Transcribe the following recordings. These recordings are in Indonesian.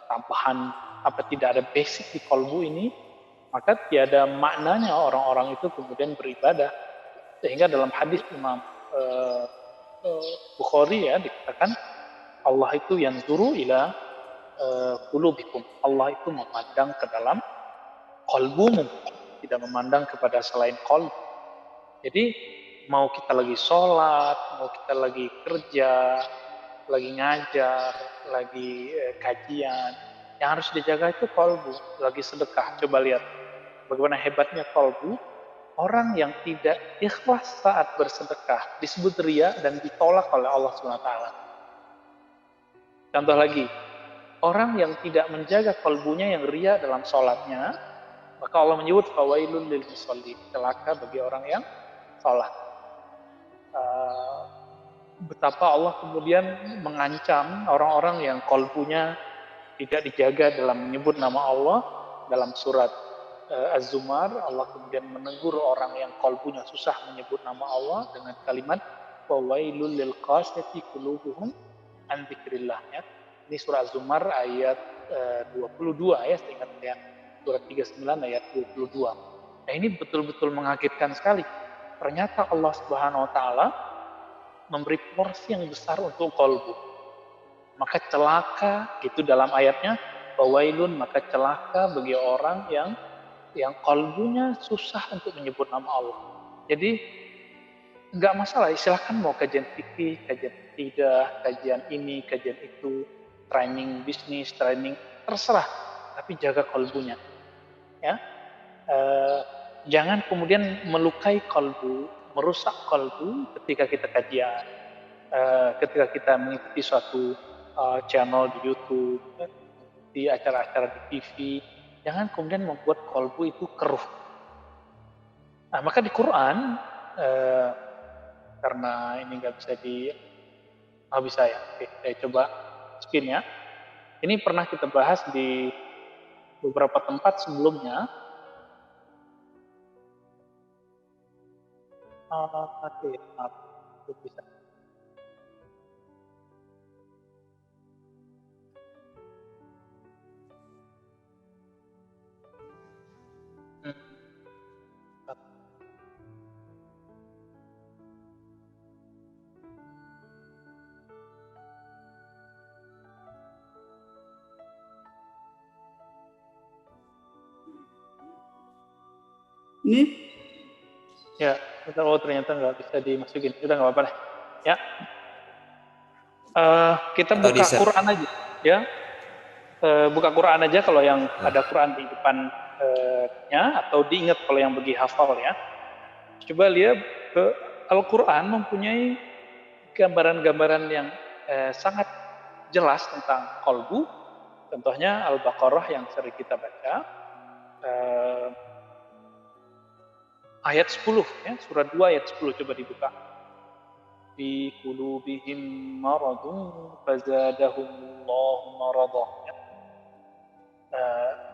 tambahan tidak ada basic di kolbu ini, maka tiada maknanya orang-orang itu kemudian beribadah. Sehingga dalam hadis Imam Bukhari ya dikatakan Allah itu yanzuru ila qulubikum. Allah itu memandang ke dalam kolbumu, tidak memandang kepada selain kolbu. Jadi mau kita lagi sholat, mau kita lagi kerja, lagi ngajar, lagi kajian, yang harus dijaga itu kolbu. Lagi sedekah, coba lihat bagaimana hebatnya kolbu. Orang yang tidak ikhlas saat bersedekah disebut ria dan ditolak oleh Allah SWT. Contoh lagi, orang yang tidak menjaga kolbunya yang ria dalam sholatnya, maka Allah menyebut fawailul lil musallin, celaka bagi orang yang sholat. Betapa Allah kemudian mengancam orang-orang yang kolbunya tidak dijaga dalam menyebut nama Allah. Dalam surat Az-Zumar, Allah kemudian menegur orang yang kolbunya susah menyebut nama Allah dengan kalimat fawailul lil qasiyati qulubuhum an dzikrillah. Ini surat Az-Zumar ayat 22 ya, seingat saya. Surat 39 ayat 22. Nah, ini betul-betul mengagetkan sekali. Ternyata Allah Subhanahu wa taala memberi porsi yang besar untuk kolbu. Maka celaka, itu dalam ayatnya, fawailun, maka celaka bagi orang yang kolbunya susah untuk menyebut nama Allah. Jadi nggak masalah, silahkan mau kajian fikih, kajian akidah, kajian ini, kajian itu, training bisnis, training, terserah, tapi jaga kolbunya. Ya, jangan kemudian melukai kolbu, merusak kolbu ketika kita kajian, ketika kita mengikuti suatu channel di YouTube, di acara-acara di TV, jangan kemudian membuat kolbu itu keruh. Nah, maka di Quran, karena ini nggak bisa bisa ya, oke, saya coba spin ya. Ini pernah kita bahas di beberapa tempat sebelumnya. Oke, maaf, belum bisa. Ini? Ya, ternyata nggak bisa dimasukin. Udah nggak apa-apa deh. Ya, kita buka Quran aja, ya. Buka Quran aja kalau yang ada Quran di depannya, atau diingat kalau yang bagi hafal ya. Coba lihat ke Al-Quran mempunyai gambaran-gambaran yang sangat jelas tentang kolbu. Contohnya Al-Baqarah yang sering kita baca. Ayat 10 ya, surat 2 ayat 10 coba dibuka. Fi qulubihim maradun fazadahumullahu maradah.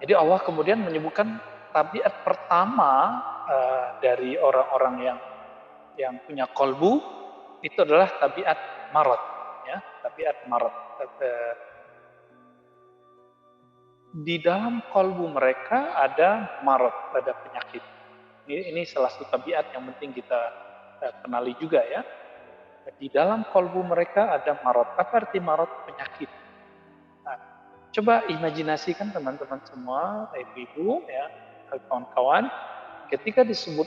Jadi Allah kemudian menyebutkan tabiat pertama dari orang-orang yang punya kolbu itu adalah tabiat marad, ya, tabiat marad. Di dalam kolbu mereka ada marad, ada penyakit. Ini salah satu tabiat yang penting kita kenali juga ya. Di dalam kolbu mereka ada marad. Apa arti marad? Penyakit. Nah, coba imajinasikan teman-teman semua, ibu-ibu ya, kawan-kawan, ketika disebut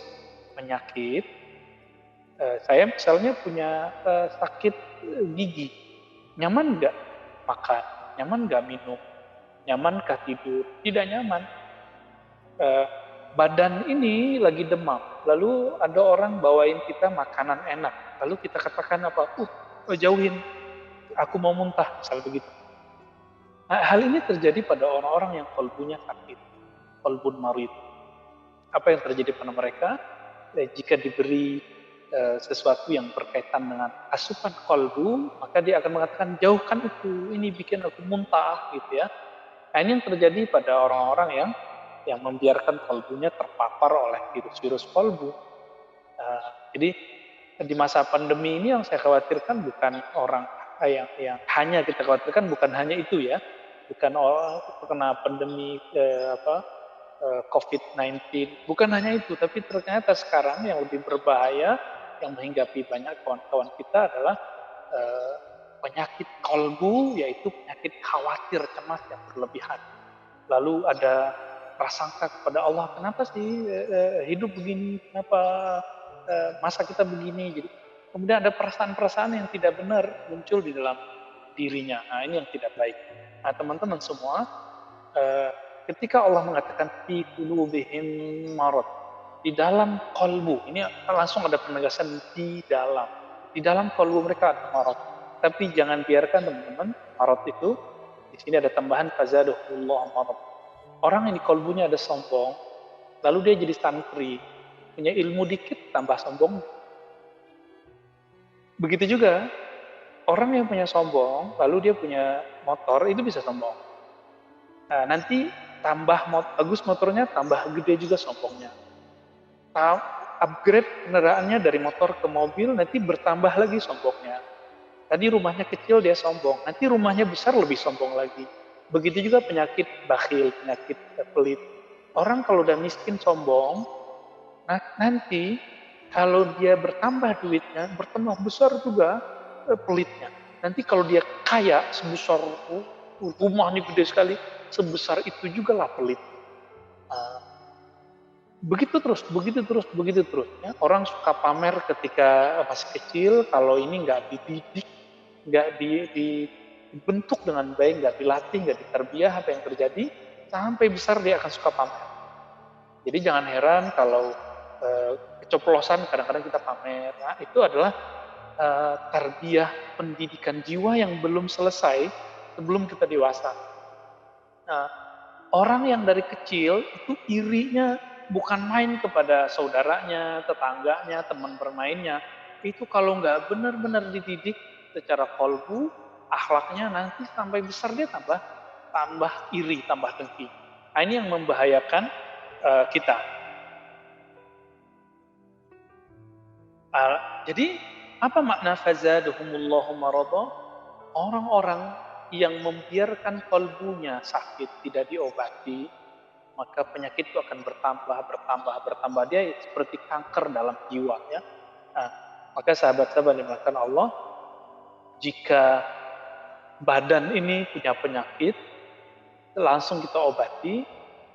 penyakit, saya misalnya punya sakit gigi, nyaman nggak makan, nyaman nggak minum, nyamankah tidur? Tidak nyaman. Badan ini lagi demam, lalu ada orang bawain kita makanan enak, lalu kita katakan apa? Jauhin, aku mau muntah, misal begitu. Nah, hal ini terjadi pada orang-orang yang kolbunya sakit, kolbun marid. Apa yang terjadi pada mereka? Jika diberi sesuatu yang berkaitan dengan asupan kolbu, maka dia akan mengatakan jauhkan itu, ini bikin aku muntah, gitu ya. Nah, ini yang terjadi pada orang-orang yang membiarkan kolbunya terpapar oleh virus-virus kolbu. Jadi di masa pandemi ini yang saya khawatirkan bukan orang yang hanya kita khawatirkan bukan hanya itu ya, bukan kena pandemi COVID-19, bukan hanya itu, tapi ternyata sekarang yang lebih berbahaya yang menghinggapi banyak kawan-kawan kita adalah penyakit kolbu, yaitu penyakit khawatir, cemas yang berlebihan. Lalu ada prasangka kepada Allah, kenapa sih hidup begini, kenapa masa kita begini. Jadi kemudian ada perasaan-perasaan yang tidak benar muncul di dalam dirinya. Nah, ini yang tidak baik. Nah, teman-teman semua, ketika Allah mengatakan fi qulubihim marad, di dalam kolbu, ini langsung ada penegasan di dalam kolbu mereka ada marad. Tapi jangan biarkan teman-teman marad itu, di sini ada tambahan fazadahullah marad. Orang yang di kolbunya ada sombong, lalu dia jadi santri, punya ilmu dikit tambah sombong. Begitu juga orang yang punya sombong, lalu dia punya motor, itu bisa sombong. Nah, nanti tambah bagus motornya, tambah gede juga sombongnya. Upgrade kendaraannya dari motor ke mobil, nanti bertambah lagi sombongnya. Tadi rumahnya kecil, dia sombong. Nanti rumahnya besar, lebih sombong lagi. Begitu juga penyakit bakhil, penyakit pelit. Orang kalau udah miskin sombong, nah nanti kalau dia bertambah duitnya, bertambah besar juga pelitnya. Nanti kalau dia kaya sebesar rumah ini gede sekali, sebesar itu juga lah pelit. Begitu terus. Ya. Orang suka pamer ketika masih kecil, kalau ini nggak dididik, nggak dibentuk dengan baik, nggak dilatih, nggak diterbiah, apa yang terjadi, sampai besar dia akan suka pamer. Jadi jangan heran kalau keceplosan kadang-kadang kita pamer. Nah, itu adalah tarbiyah pendidikan jiwa yang belum selesai sebelum kita dewasa. Nah, orang yang dari kecil itu irinya bukan main kepada saudaranya, tetangganya, teman bermainnya. Itu kalau nggak benar-benar dididik secara kolbu, akhlaknya nanti sampai besar dia tambah iri, tambah dengki. Nah, ini yang membahayakan kita. Jadi apa makna fazadahumullahu marada? Orang-orang yang membiarkan kolbunya sakit, tidak diobati, maka penyakit itu akan bertambah. Dia seperti kanker dalam jiwa. Ya. Nah, maka sahabat-sahabat dimulakan Allah, jika badan ini punya penyakit, langsung kita obati,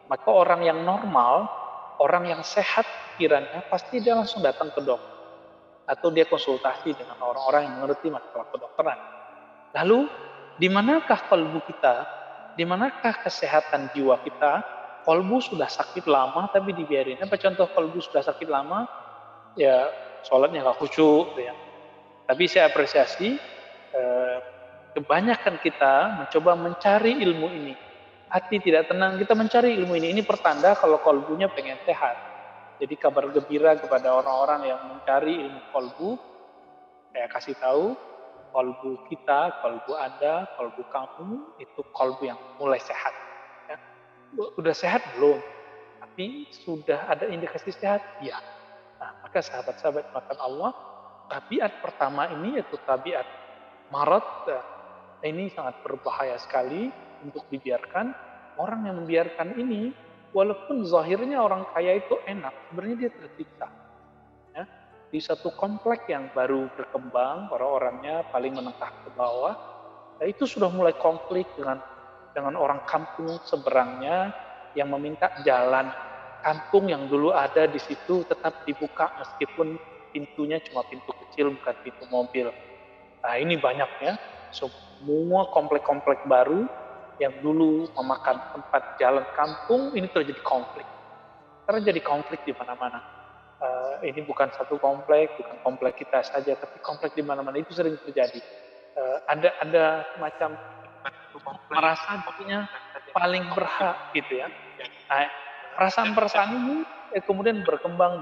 maka orang yang normal, orang yang sehat pikirannya, pasti dia langsung datang ke dokter. Atau dia konsultasi dengan orang-orang yang mengerti masalah kedokteran. Lalu, di manakah kalbu kita? Di manakah kesehatan jiwa kita? Kalbu sudah sakit lama, tapi dibiarin. Apa contoh kalbu sudah sakit lama? Ya, sholatnya nggak khusyuk. Ya. Tapi saya apresiasi, kebanyakan kita mencoba mencari ilmu ini. Hati tidak tenang, kita mencari ilmu ini. Ini pertanda kalau kalbunya pengen sehat. Jadi kabar gembira kepada orang-orang yang mencari ilmu kalbu, saya kasih tahu, kalbu kita, kalbu Anda, kalbu kamu, itu kalbu yang mulai sehat. Ya. Udah sehat belum? Tapi sudah ada indikasi sehat? Ya. Nah, maka sahabat-sahabat makan Allah, tabiat pertama ini yaitu tabiat marad. Ini sangat berbahaya sekali untuk dibiarkan. Orang yang membiarkan ini, walaupun zahirnya orang kaya itu enak, sebenarnya dia tersiksa. Ya. Di satu komplek yang baru berkembang, orang-orangnya paling menengah ke bawah, itu sudah mulai konflik dengan orang kampung seberangnya yang meminta jalan kampung yang dulu ada di situ tetap dibuka meskipun pintunya cuma pintu kecil, bukan pintu mobil. Nah, ini banyaknya. Semua komplek-komplek baru yang dulu memakan tempat jalan kampung, ini terjadi konflik. Terjadi konflik di mana-mana. Ini bukan satu komplek, bukan komplek kita saja, tapi komplek di mana-mana itu sering terjadi. Ada semacam merasa dirinya paling berhak gitu ya. Nah, perasaan-perasaan ini kemudian berkembang,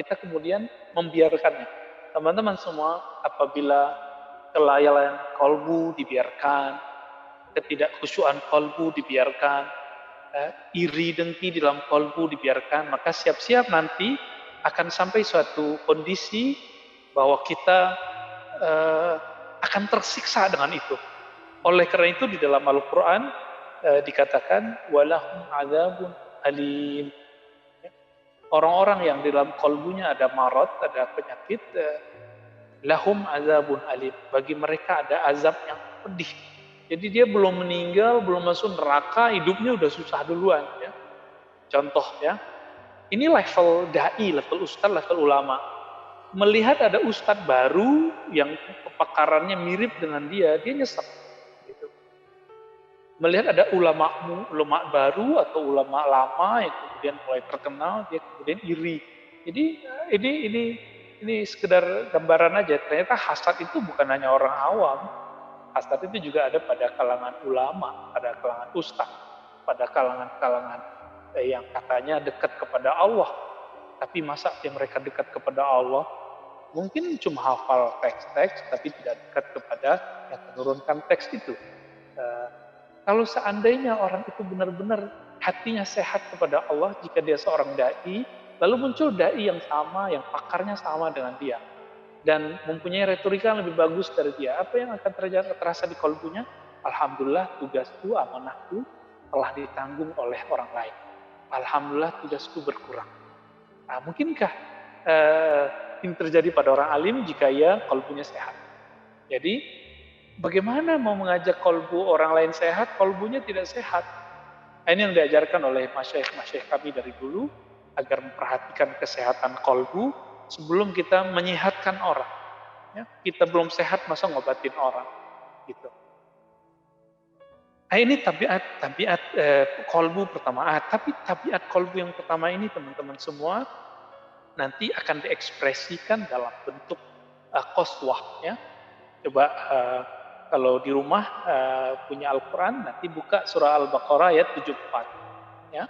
kita kemudian membiarkannya. Teman-teman semua, apabila kelalaian kalbu dibiarkan, ketidakkhusyuan kalbu dibiarkan, iri dengki di dalam kalbu dibiarkan, maka siap-siap nanti akan sampai suatu kondisi bahwa kita akan tersiksa dengan itu. Oleh karena itu di dalam Al-Quran dikatakan walahum adzabun alim. Orang-orang yang di dalam kalbunya ada marad, ada penyakit, lahum azabun alim. Bagi mereka ada azab yang pedih. Jadi dia belum meninggal, belum masuk neraka, hidupnya udah susah duluan. Ya. Contoh ya, ini level dai, level ustadz, level ulama. Melihat ada ustadz baru yang kepakarannya mirip dengan dia nyesek. Gitu. Melihat ada ulama baru atau ulama lama yang kemudian mulai terkenal, dia kemudian iri. Jadi ini sekedar gambaran aja. Ternyata hasad itu bukan hanya orang awam. Hasad itu juga ada pada kalangan ulama, pada kalangan ustadz, pada kalangan-kalangan yang katanya dekat kepada Allah. Tapi masa yang mereka dekat kepada Allah? Mungkin cuma hafal teks-teks, tapi tidak dekat kepada yang menurunkan teks itu. Kalau seandainya orang itu benar-benar hatinya sehat kepada Allah, jika dia seorang dai, lalu muncul dai yang sama, yang pakarnya sama dengan dia, dan mempunyai retorika yang lebih bagus dari dia, apa yang akan terasa di kalbunya? Alhamdulillah tugasku, amanahku telah ditanggung oleh orang lain. Alhamdulillah tugasku berkurang. Nah, mungkinkah ini terjadi pada orang alim jika ia kalbunya sehat? Jadi bagaimana mau mengajak kalbu orang lain sehat, kalbunya tidak sehat? Ini yang diajarkan oleh masyaikh kami dari dulu, agar memperhatikan kesehatan kalbu sebelum kita menyehatkan orang. Ya, kita belum sehat, masa ngobatin orang? Gitu. Nah, ini tabiat kalbu pertama. Tapi tabiat kalbu yang pertama ini, teman-teman semua, nanti akan diekspresikan dalam bentuk qaswah. Ya. Coba kalau di rumah punya Al-Quran, nanti buka surah Al-Baqarah ayat 74. Ya.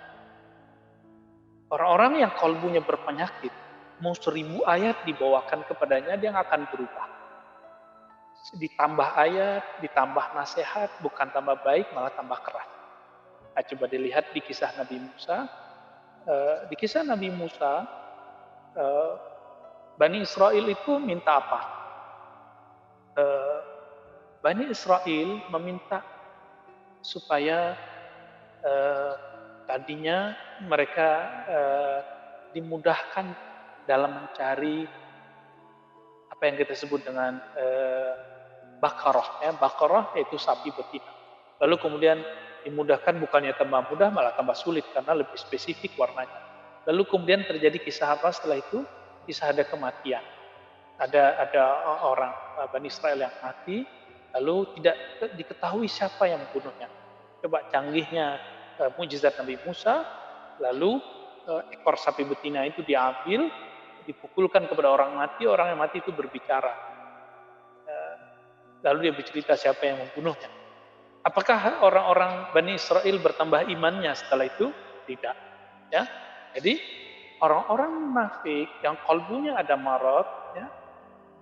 Orang-orang yang kalbunya berpenyakit, mau 1000 ayat dibawakan kepadanya, dia akan berubah. Ditambah ayat, ditambah nasihat, bukan tambah baik, malah tambah keras. Nah, coba dilihat di kisah Nabi Musa. Di kisah Nabi Musa, Bani Israel itu minta apa? Bani Israel meminta supaya tadinya mereka dimudahkan dalam mencari apa yang kita sebut dengan bakarah. Ya. Bakarah yaitu sapi betina. Lalu kemudian dimudahkan, bukannya tambah mudah, malah tambah sulit karena lebih spesifik warnanya. Lalu kemudian terjadi kisah apa setelah itu? Kisah ada kematian. Ada orang Bani Israel yang mati, lalu tidak diketahui siapa yang membunuhnya. Coba canggihnya mukjizat Nabi Musa, lalu ekor sapi betina itu diambil, dipukulkan kepada orang yang mati itu berbicara. Lalu dia bercerita siapa yang membunuhnya. Apakah orang-orang Bani Israel bertambah imannya setelah itu? Tidak. Ya. Jadi orang-orang munafik yang kalbunya ada marad, ya,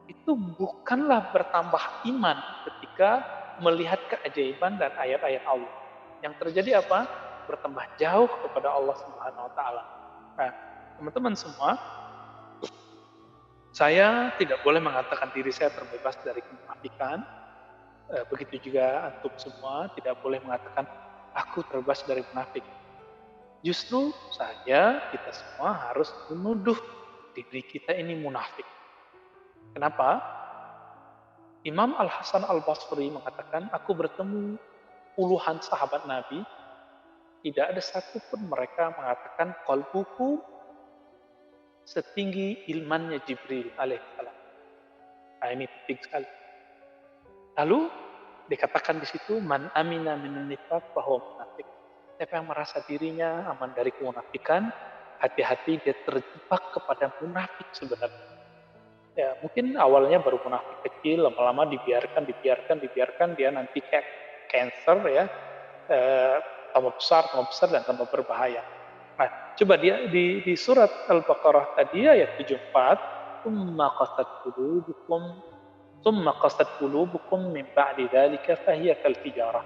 itu bukanlah bertambah iman ketika melihat keajaiban dan ayat-ayat Allah. Yang terjadi apa? Bertambah jauh kepada Allah Subhanahu wa taala. Nah, teman-teman semua, saya tidak boleh mengatakan diri saya terbebas dari kemunafikan. Begitu juga antum semua tidak boleh mengatakan aku terbebas dari munafik. Justru saja kita semua harus menuduh diri kita ini munafik. Kenapa? Imam Al-Hasan Al-Basri mengatakan, aku bertemu puluhan sahabat Nabi, tidak ada satupun mereka mengatakan qalbuku setinggi ilmannya Jibril alaihissalam. Nah, ini penting sekali. Lalu dikatakan di situ, man amina minan nifaq fahuwa munafik. Siapa yang merasa dirinya aman dari kemunafikan, hati-hati dia terjebak kepada munafik sebenarnya. Ya, mungkin awalnya baru munafik kecil, lama-lama dibiarkan, dia nanti kayak cancer ya, tambah besar dan tambah berbahaya. Nah, coba dia di surat Al-Baqarah tadi ayat 74, Tsumma qasat qulubukum min ba'di dzalika fahiya kal hijarah.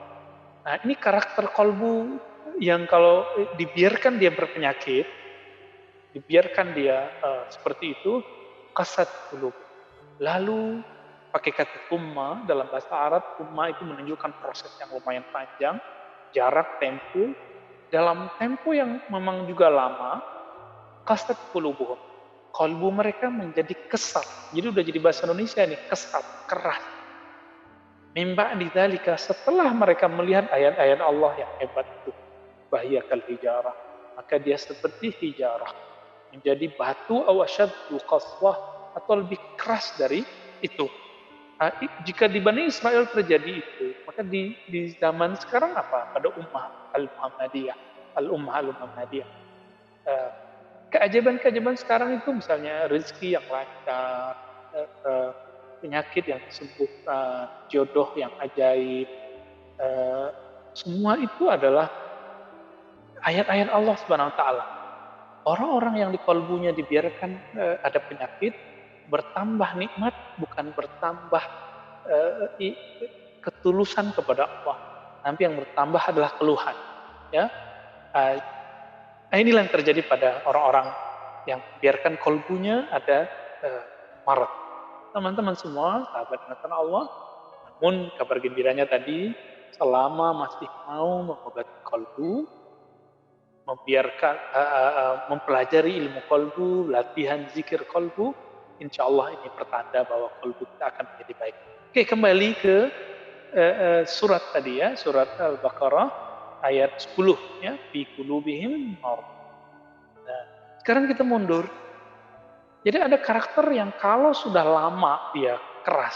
Nah, ini karakter kalbu yang kalau dibiarkan dia berpenyakit, dibiarkan dia seperti itu, qasat qulub. Lalu pakai kata thumma dalam bahasa Arab. Thumma itu menunjukkan proses yang lumayan panjang, jarak tempo, dalam tempo yang memang juga lama, qasat qulubuhum. Kalbu mereka menjadi kesat. Jadi udah jadi bahasa Indonesia nih, kesat, keras. Mimba dzalika, setelah mereka melihat ayat-ayat Allah yang hebat itu, bahya kal hijarah, maka dia seperti hijarah, menjadi batu awasyaddu qaswah, atau lebih keras dari itu. Jika di Bani Israel terjadi itu, maka di zaman sekarang apa? Pada ummah al-Muhammadiyah, al-Muhammadiyah. Keajaiban-keajaiban sekarang itu misalnya rezeki yang lancar, penyakit yang disembuhkan, jodoh yang ajaib, semua itu adalah ayat-ayat Allah Subhanahu wa taala. Orang-orang yang di kalbunya dibiarkan ada penyakit, bertambah nikmat, bukan bertambah ketulusan kepada Allah. Nanti yang bertambah adalah keluhan. Ya, inilah yang terjadi pada orang-orang yang biarkan kalbunya ada marad. Teman-teman semua, sahabat dan Allah, namun kabar gembiranya tadi, selama masih mau mengobati kalbu, membiarkan mempelajari ilmu kalbu, latihan zikir kalbu, insya Allah ini pertanda bahwa kalbu kita akan menjadi baik. Oke, kembali ke surat tadi ya, surat Al-Baqarah ayat 10 ya, fi qulubihim marad. Nah, sekarang kita mundur. Jadi ada karakter yang kalau sudah lama dia keras,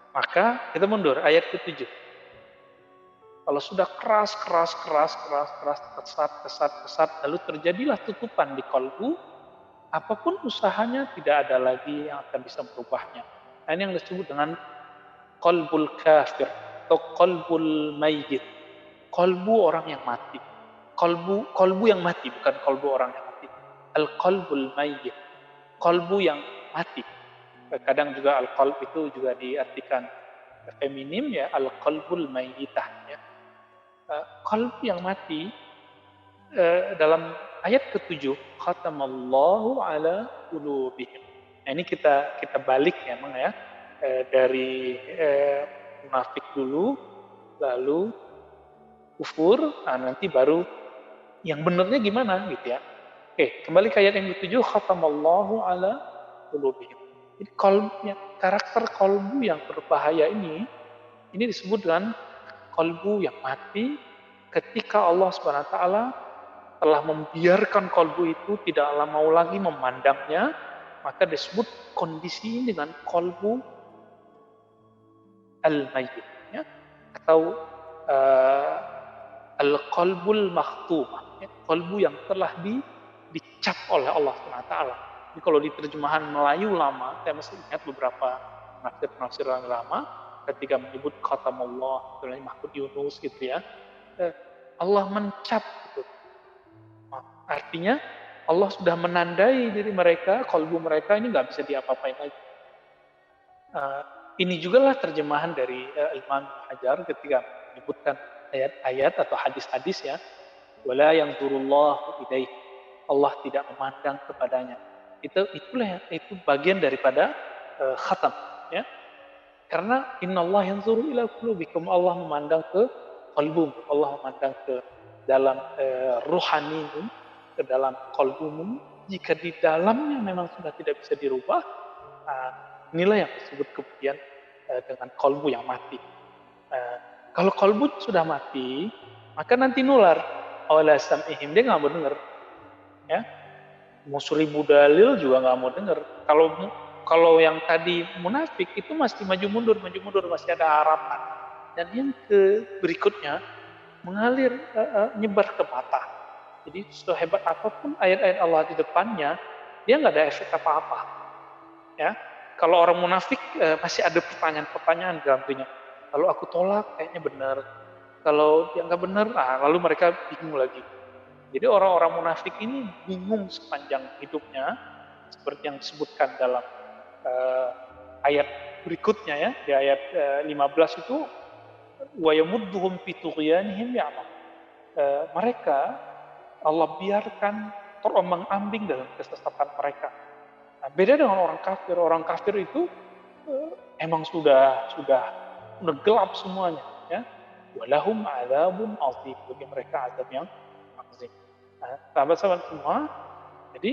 maka kita mundur ayat ke-7. Kalau sudah keras, kesat, lalu terjadilah tutupan di kalbu, apapun usahanya tidak ada lagi yang akan bisa merubahnya. Nah, ini yang disebut dengan qalbul kafir atau qalbul mayyit. Kalbu orang yang mati. Kalbu yang mati, bukan kalbu orang yang mati. Al-qalbul mayyit. Kalbu yang mati. Kadang juga al-qalb itu juga diartikan feminim ya, al-qalbul mayyitah ya. Kalbu yang mati dalam ayat ke-7, khatamallahu ala qulubihim. Nah, ini kita balik ya, memang ya, dari munafik dulu, lalu kufur, nanti baru yang benernya gimana gitu ya. Oke, kembali ke ayat yang ke-7, khatamallahu ala qulubihim. Jadi karakter kalbu yang berbahaya ini disebut dengan kalbu yang mati ketika Allah Subhanahu wa taala telah membiarkan kalbu itu tidak mau lagi memandangnya, maka disebut kondisi ini dengan kalbu al-mayyit ya, atau al-qalbul makhtumah ya, kalbu yang telah dicap oleh Allah Subhanahu wa taala. Jadi kalau di terjemahan Melayu lama, saya masih ingat beberapa penafsiran lama ketika menyebut khatamullah, Mahmud Yunus gitu ya. Allah mencap gitu. Artinya Allah sudah menandai diri mereka, kalbu mereka ini nggak bisa diapa-apain lagi. Ini juga lah terjemahan dari Imam Hajar ketika menyebutkan ayat-ayat atau hadis-hadis ya. Wala yanzurullahu ilaih. Allah tidak memandang kepadanya. Itu bagian daripada khatam ya. Karena innallaha yanzuru ila qulubikum, Allah memandang ke qalbum, Allah memandang ke dalam ruhanimu, ke dalam qalbumu. Jika di dalamnya memang sudah tidak bisa dirubah, inilah yang disebut kemudian dengan qalbu yang mati. Kalau qalbu sudah mati, maka nanti nular. Awala sam'ihim, dia nggak mau dengar. Ya, mau 1000 dalil juga nggak mau dengar. Kalau yang tadi munafik itu masih maju mundur, masih ada harapan. Dan yang berikutnya mengalir, nyebar ke mata. Jadi sehebat apapun ayat-ayat Allah di depannya, dia nggak ada efek apa-apa. Ya, kalau orang munafik masih ada pertanyaan-pertanyaan dalam dirinya. Kalau aku tolak, kayaknya benar. Kalau dia nggak benar, lalu mereka bingung lagi. Jadi orang-orang munafik ini bingung sepanjang hidupnya, seperti yang disebutkan dalam ayat berikutnya ya, di ayat 15 itu, wa yamudduhum fi tughyanihim ya'mah. Mereka Allah biarkan terombang-ambing dalam kesesatan mereka. Nah, beda dengan orang kafir. Orang kafir itu emang sudah gelap semuanya, ya. Walahum adzabun azim, bagi mereka azab yang azim. Nah, sahabat-sahabat semua, jadi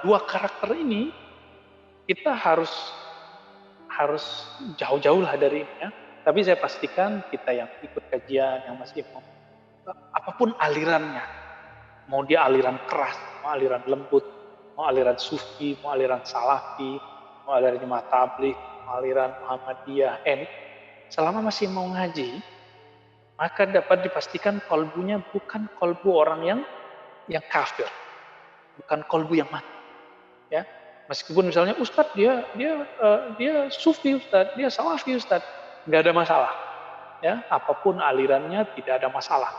dua karakter ini kita harus jauh-jauh lah dari ini, ya. Tapi saya pastikan kita yang ikut kajian, yang masih mau, apapun alirannya, mau dia aliran keras, mau aliran lembut, mau aliran sufi, mau aliran salafi, mau aliran jemaah tabligh, mau aliran Muhammadiyah, selama masih mau ngaji, maka dapat dipastikan kolbunya bukan kolbu orang yang kafir, bukan kolbu yang mati, ya. Meskipun misalnya Ustadz dia sufi Ustadz, dia salafi Ustadz, nggak ada masalah, ya. Apapun alirannya tidak ada masalah.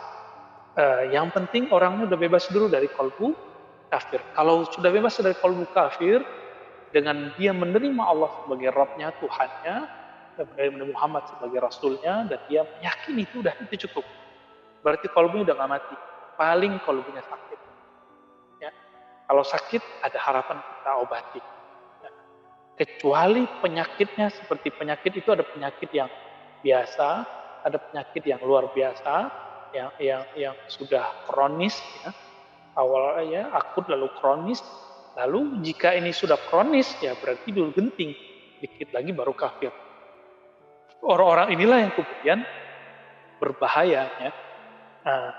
Yang penting orangnya udah bebas dulu dari kolbu kafir. Kalau sudah bebas dari kolbu kafir, dengan dia menerima Allah sebagai Rabbnya, Tuhannya, dan menerima Muhammad sebagai Rasulnya, dan dia meyakini itu cukup. Berarti kolbunya udah nggak mati. Paling kolbunya sakit. Ya. Kalau sakit, ada harapan kita obati. Ya. Kecuali penyakitnya seperti penyakit itu, ada penyakit yang biasa, ada penyakit yang luar biasa, yang sudah kronis, ya. Awalnya akut lalu kronis, lalu jika ini sudah kronis, ya berarti dulu genting, dikit lagi baru kafir. Orang-orang inilah yang kemudian berbahaya, ya. Nah,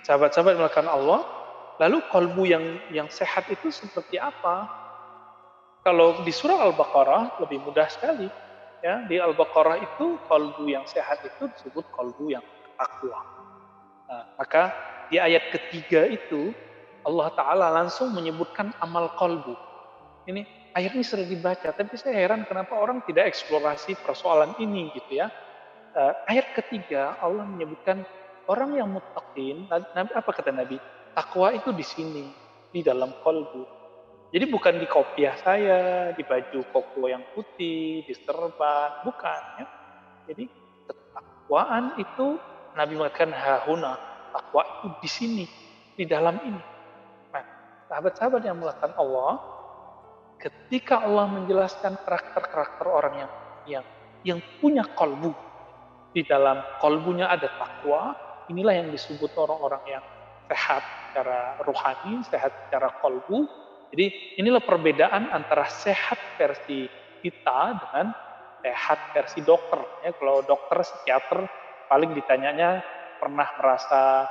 sahabat-sahabat melakukan Allah, lalu kolbu yang sehat itu seperti apa? Kalau di surah Al-Baqarah lebih mudah sekali, ya. Di Al-Baqarah itu kolbu yang sehat itu disebut kolbu yang takwa. Nah, maka di ayat ketiga itu Allah Ta'ala langsung menyebutkan amal kolbu. Ini ayat ini sering dibaca, tapi saya heran kenapa orang tidak eksplorasi persoalan ini gitu, ya. Ayat ketiga Allah menyebutkan orang yang muttaqin. Apa kata Nabi? Takwa itu di sini, di dalam kolbu. Jadi bukan di kopiah saya, di baju koko yang putih, di serban, bukan, ya. Jadi ketakwaan itu Nabi mengatakan hahuna, takwa itu di sini, di dalam ini. Nah, sahabat-sahabat yang melakukan Allah, ketika Allah menjelaskan karakter-karakter orang yang punya kolbu, di dalam kolbunya ada takwa, inilah yang disebut orang-orang yang sehat secara rohani, sehat secara kolbu. Jadi inilah perbedaan antara sehat versi kita dengan sehat versi dokter. Ya, kalau dokter, psikiater, paling ditanyanya pernah merasa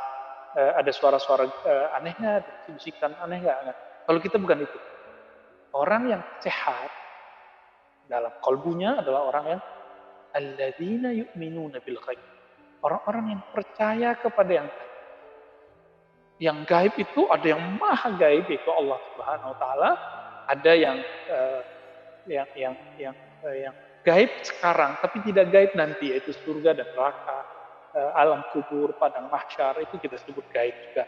ada suara-suara aneh nggak, bisikan aneh nggak? Kalau kita bukan itu. Orang yang sehat dalam kolbunya adalah orang yang alladzina yu'minuna bil ghaib. Orang-orang yang percaya kepada yang gaib. Yang gaib itu ada yang maha gaib, yaitu Allah Subhanahu wa taala, ada yang gaib sekarang tapi tidak gaib nanti, yaitu surga dan neraka, alam kubur, padang mahsyar, itu kita sebut gaib juga.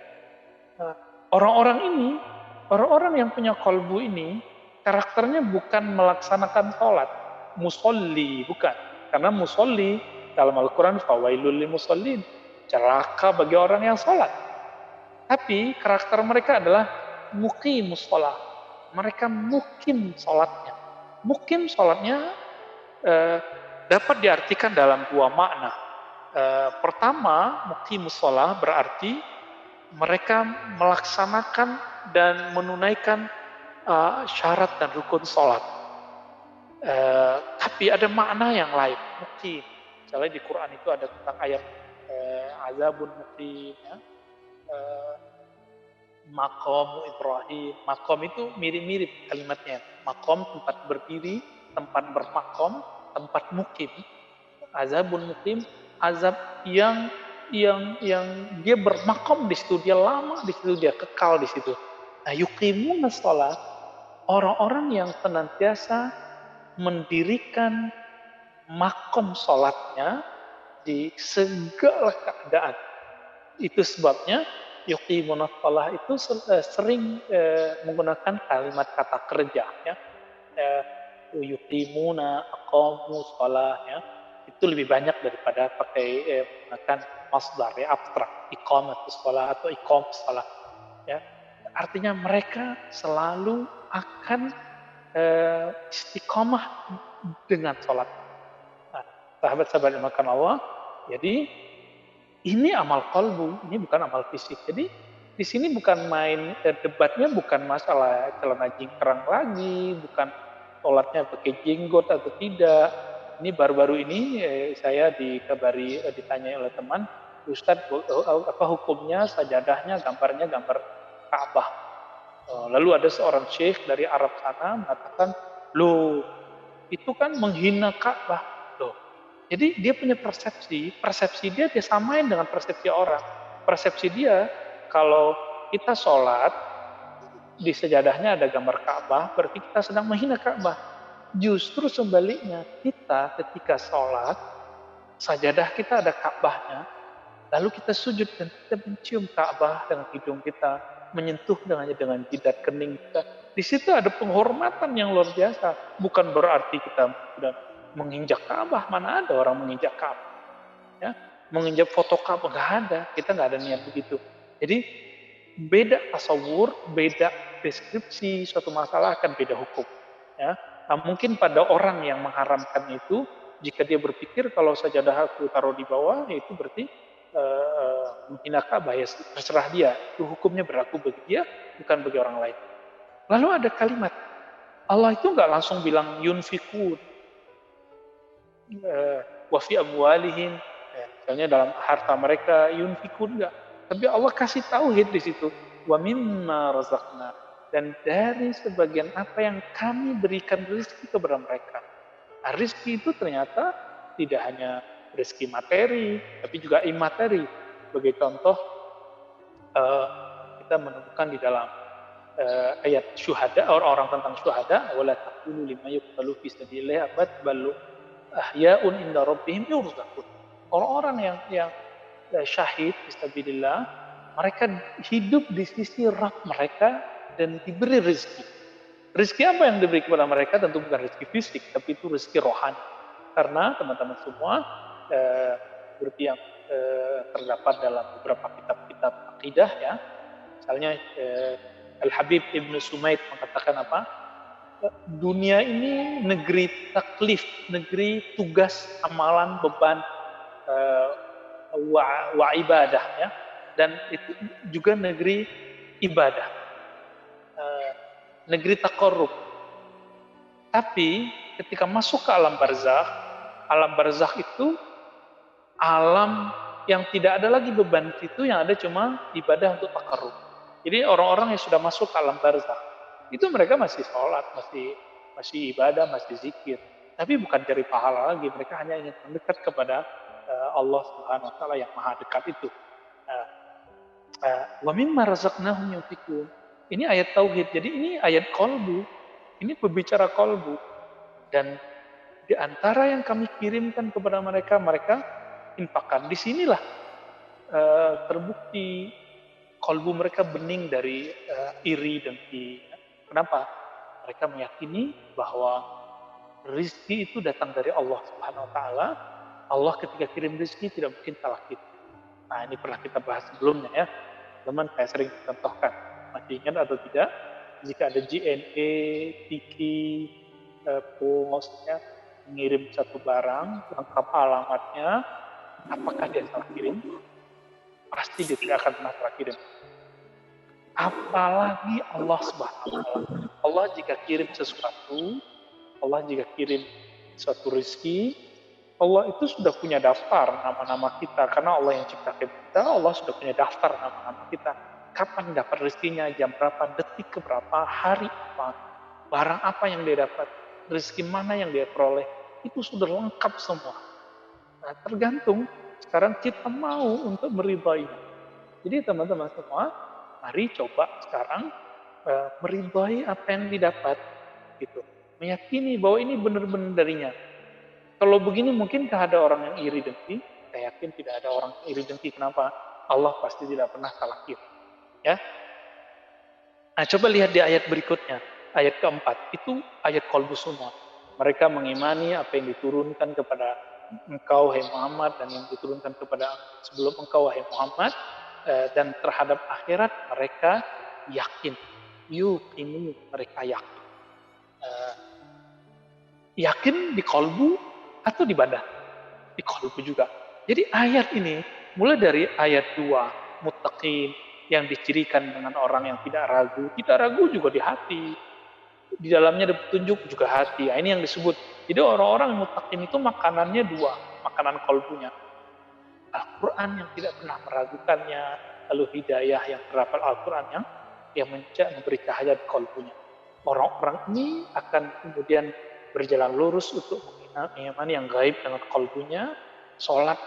Orang-orang ini, orang-orang yang punya kolbu ini, karakternya bukan melaksanakan sholat, musolli, bukan. Karena musolli dalam Al-Quran, fawailul lil musallin, celaka bagi orang yang sholat. Tapi karakter mereka adalah muqimus sholat. Mereka mukim sholatnya. Mukim sholatnya dapat diartikan dalam dua makna. Pertama, muqimus sholat berarti mereka melaksanakan dan menunaikan syarat dan rukun sholat. Tapi ada makna yang lain, mukim. Misalnya di Quran itu ada tentang ayat azabun mukim, ya. Maqam Ibrahim. Maqam itu mirip-mirip kalimatnya. Maqam tempat berdiri, tempat bermakom, tempat mukim. Azabun mukim, azab yang dia bermakom di situ, dia lama di situ, dia kekal di situ. Nah, yuqimuna shalah, orang-orang yang senantiasa mendirikan makom sholatnya di segala keadaan. Itu sebabnya yuqimuna shalah itu sering menggunakan kalimat kata kerja, ya. Yuqimuna, aqamu shalah, ya. Itu lebih banyak daripada pakai menggunakan masdar, ya, abstrak, iqamatus shalah atau iqamus shalah, ya. Artinya mereka selalu akan istiqomah dengan sholat. Nah, sahabat-sahabat yang makan Allah, jadi ini amal kolbu, ini bukan amal fisik. Jadi di sini bukan main debatnya, bukan masalah celana jingkrang lagi, bukan sholatnya pakai jenggot atau tidak. Ini baru-baru ini saya dikabari, ditanya oleh teman, Ustadz, apa hukumnya sajadahnya gambarnya gambar Ka'bah. Lalu ada seorang syekh dari Arab sana mengatakan, loh itu kan menghina Ka'bah. Loh, jadi dia punya persepsi dia samain dengan persepsi orang. Persepsi dia, kalau kita sholat, di sejadahnya ada gambar Ka'bah, berarti kita sedang menghina Ka'bah. Justru sebaliknya, kita ketika sholat, sajadah kita ada Ka'bahnya, lalu kita sujud dan kita mencium Ka'bah dengan hidung kita, menyentuh dengan jidat kening kita. Di situ ada penghormatan yang luar biasa. Bukan berarti kita sudah menginjak Ka'bah, mana ada orang menginjak Ka'bah. Ya, menginjak foto Ka'bah, nggak ada. Kita nggak ada niat begitu. Jadi beda tasawur, beda deskripsi suatu masalah akan beda hukum. Ya, nah, mungkin pada orang yang mengharamkan itu, jika dia berpikir kalau sajadah aku taruh di bawah, itu berarti menghina Ka'bah, ya terserah dia. Itu hukumnya berlaku bagi dia, bukan bagi orang lain. Lalu ada kalimat, Allah itu nggak langsung bilang yunfikun, wa fi amwalihim, misalnya dalam harta mereka yunfikun nggak. Tapi Allah kasih tauhid di situ, wa mimma razaqna, dan dari sebagian apa yang kami berikan rezeki kepada mereka. Nah, rezeki itu ternyata tidak hanya rezeki materi, tapi juga imateri. Sebagai contoh, kita menemukan di dalam ayat syuhada, orang-orang tentang syuhada, wala taqulu lima yuqtalu fi sabilillah abad bal ahyaun inda rabbihim yurzaqun. Orang-orang yang syahid fi sabilillah, mereka hidup di sisi Rabb mereka dan diberi rezeki. Rezeki apa yang diberi kepada mereka? Tentu bukan rezeki fisik, tapi itu rezeki rohani. Karena teman-teman semua, seperti yang terdapat dalam beberapa kitab-kitab akidah, ya, misalnya Al-Habib Ibn Sumaid mengatakan apa? Dunia ini negeri taklif, negeri tugas, amalan, beban, wa ibadah, ya, dan itu juga negeri ibadah, negeri takorrub. Tapi ketika masuk ke alam barzakh itu alam yang tidak ada lagi beban itu, yang ada cuma ibadah untuk takarrub. Jadi orang-orang yang sudah masuk ke alam barzakh itu mereka masih sholat, masih ibadah, masih zikir, tapi bukan cari pahala lagi. Mereka hanya ingin mendekat kepada Allah Subhanahu Wa Taala yang maha dekat itu. Wa mimma razaqnahum yunfikun. Ini ayat tauhid. Jadi ini ayat kolbu. Ini berbicara kolbu. Dan di antara yang kami kirimkan kepada mereka, mereka infakkan. Disinilah terbukti kolbu mereka bening dari iri dan dengki. Kenapa? Mereka meyakini bahwa rizki itu datang dari Allah Subhanahu Wa Taala. Allah ketika kirim rizki tidak mungkin salah kita. Nah, ini pernah kita bahas sebelumnya, ya. Teman, saya sering contohkan. Masih ingat atau tidak? Jika ada JNE, Tiki, Pos-nya mengirim satu barang, lengkap alamatnya, apakah dia salah kirim? Pasti dia tidak akan pernah salah kirim. Apalagi Allah Subhanahu Wa Taala. Allah jika kirim sesuatu, Allah jika kirim suatu rezeki, Allah itu sudah punya daftar nama-nama kita. Karena Allah yang ciptakan kita, Allah sudah punya daftar nama-nama kita. Kapan dapat rezekinya, jam berapa, detik keberapa, hari apa, barang apa yang dia dapat, rezeki mana yang dia peroleh, itu sudah lengkap semua. Nah, tergantung sekarang kita mau untuk meridainya. Jadi teman-teman semua, mari coba sekarang meridai apa yang didapat, gitu. Meyakini bahwa ini benar-benar darinya. Kalau begini mungkinkah ada orang yang iri dengki? Saya yakin tidak ada orang yang iri dengki. Kenapa? Allah pasti tidak pernah salah kirim. Ya. Nah, coba lihat di ayat berikutnya, ayat keempat. Itu ayat qalbu semua. Mereka mengimani apa yang diturunkan kepada engkau, hai Muhammad, dan yang diturunkan kepada sebelum engkau, hai Muhammad, dan terhadap akhirat mereka yakin. Yuqinu, mereka yakin. Yakin di kolbu atau di badan? Di kolbu juga. Jadi ayat ini mulai dari ayat 2, muttaqin, yang dicirikan dengan orang yang tidak ragu juga di hati. Di dalamnya ada petunjuk juga hati. Nah, ini yang disebut. Jadi orang-orang muttaqin itu makanannya 2, makanan kolbunya. Al-Quran yang tidak pernah meragukannya, lalu hidayah yang terapal Al-Quran yang memberi cahaya di kolbunya. Orang-orang ini akan kemudian berjalan lurus untuk mengimani yang gaib dengan kolbunya, sholat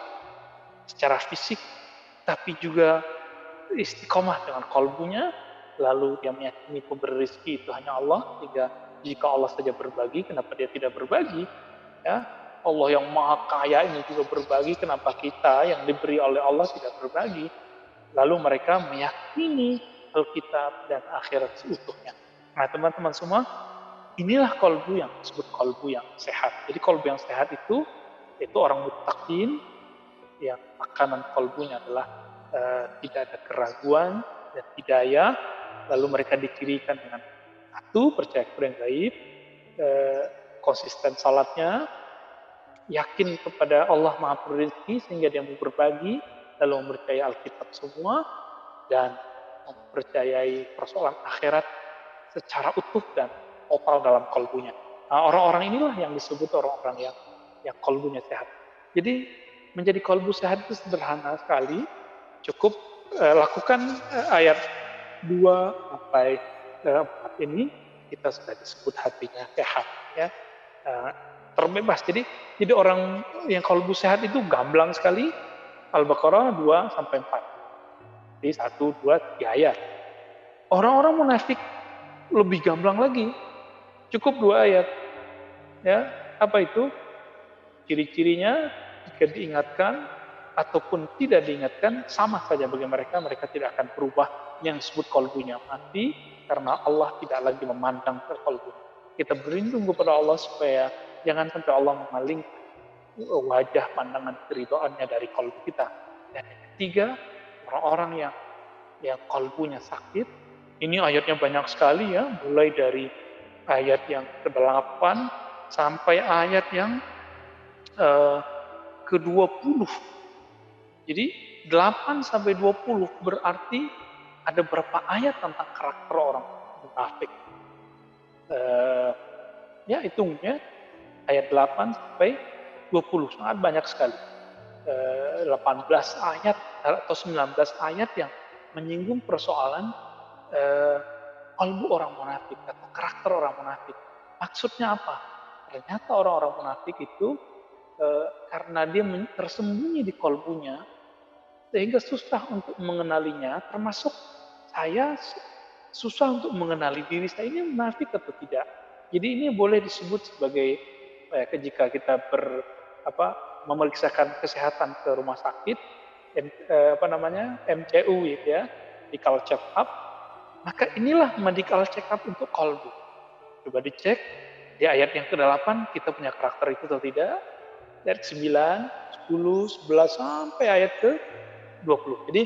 secara fisik, tapi juga istiqomah dengan kolbunya, lalu dia meyakini pemberi rezeki itu hanya Allah, sehingga jika Allah saja berbagi, kenapa dia tidak berbagi? Ya, Allah yang maha kaya ini juga berbagi, kenapa kita yang diberi oleh Allah tidak berbagi? Lalu mereka meyakini Alkitab dan akhirat seutuhnya. Nah, teman-teman semua, inilah kolbu yang disebut kolbu yang sehat. Jadi kolbu yang sehat itu orang muttaqin yang makanan kolbunya adalah tidak ada keraguan dan hidayah. Lalu mereka dicirikan dengan satu, percaya kepada yang gaib, konsisten salatnya, yakin kepada Allah Maha Perizki sehingga dia mau berbagi, lalu mempercayai Alkitab semua, dan mempercayai persoalan akhirat secara utuh dan total dalam kolbunya. Nah, orang-orang inilah yang disebut orang-orang yang kolbunya sehat. Jadi menjadi kolbu sehat itu sederhana sekali, cukup lakukan ayat 2 sampai 4 ini, kita sudah disebut hatinya sehat, ya, terbebas. Jadi orang yang kolbu sehat itu gamblang sekali. Al-Baqarah 2 sampai 4. Jadi 1, 2, 3 ayat. Orang-orang munafik lebih gamblang lagi. Cukup 2 ayat. Ya, apa itu? Ciri-cirinya jika diingatkan ataupun tidak diingatkan sama saja bagi mereka, mereka tidak akan berubah. Yang disebut kolbunya mati karena Allah tidak lagi memandang ke kolbu. Kita berlindung kepada Allah supaya jangan sampai Allah memaling wajah pandangan keridhaannya dari kolbu kita. Dan yang ketiga, orang-orang yang kolbunya sakit. Ini ayatnya banyak sekali, ya, mulai dari ayat yang ke-8 sampai ayat yang ke-20. Jadi 8 sampai 20 berarti ada berapa ayat tentang karakter orang munafik. Ya, hitungnya ayat 8 sampai 20, sangat banyak sekali. 18 ayat atau 19 ayat yang menyinggung persoalan kalbu orang munafik atau karakter orang munafik. Maksudnya apa? Ternyata orang-orang munafik itu karena dia tersembunyi di kalbunya, sehingga susah untuk mengenalinya, termasuk saya susah untuk mengenali diri saya ini munafik atau tidak. Jadi ini boleh disebut sebagai jika kita memeriksakan kesehatan ke rumah sakit, MCU gitu ya, medical check up, maka inilah medical check up untuk kalbu. Coba dicek di ayat yang ke-8 kita punya karakter itu atau tidak. Ayat 9, 10, 11 sampai ayat ke-20. Jadi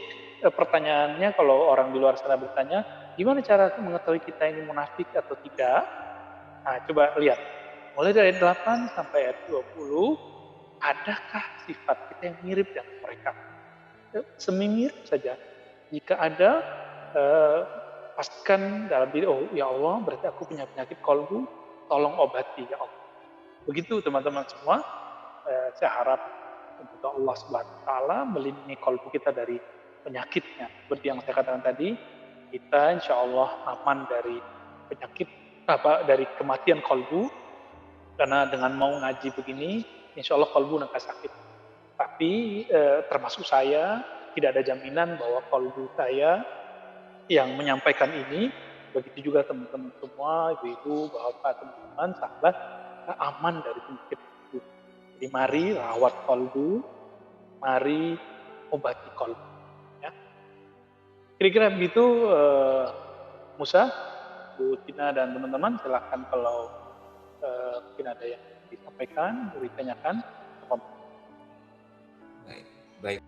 pertanyaannya kalau orang di luar sana bertanya, gimana cara mengetahui kita ini munafik atau tidak? Nah, coba lihat. Mulai dari ayat 8 sampai ayat 20, adakah sifat kita yang mirip dengan mereka? Semirip saja. Jika ada, pastikan dalam diri, oh ya Allah, berarti aku punya penyakit kalbu, tolong obati ya Allah. Begitu teman-teman semua. Saya harap semoga Allah Subhanahu wa taala melindungi kalbu kita dari penyakitnya. Seperti yang saya katakan tadi, kita insya Allah aman dari penyakit dari kematian kalbu, karena dengan mau ngaji begini, insya Allah kalbu nggak sakit. Tapi termasuk saya, tidak ada jaminan bahwa kalbu saya yang menyampaikan ini, begitu juga teman-teman semua, ibu-ibu, bapak, teman-teman, sahabat, aman dari penyakit. Jadi mari rawat kalbu, mari obati kalbu. Ya. Kira-kira begitu, Musa, Bu Tina dan teman-teman, silahkan kalau mungkin ada yang disampaikan, ditanyakan. Baik, baik.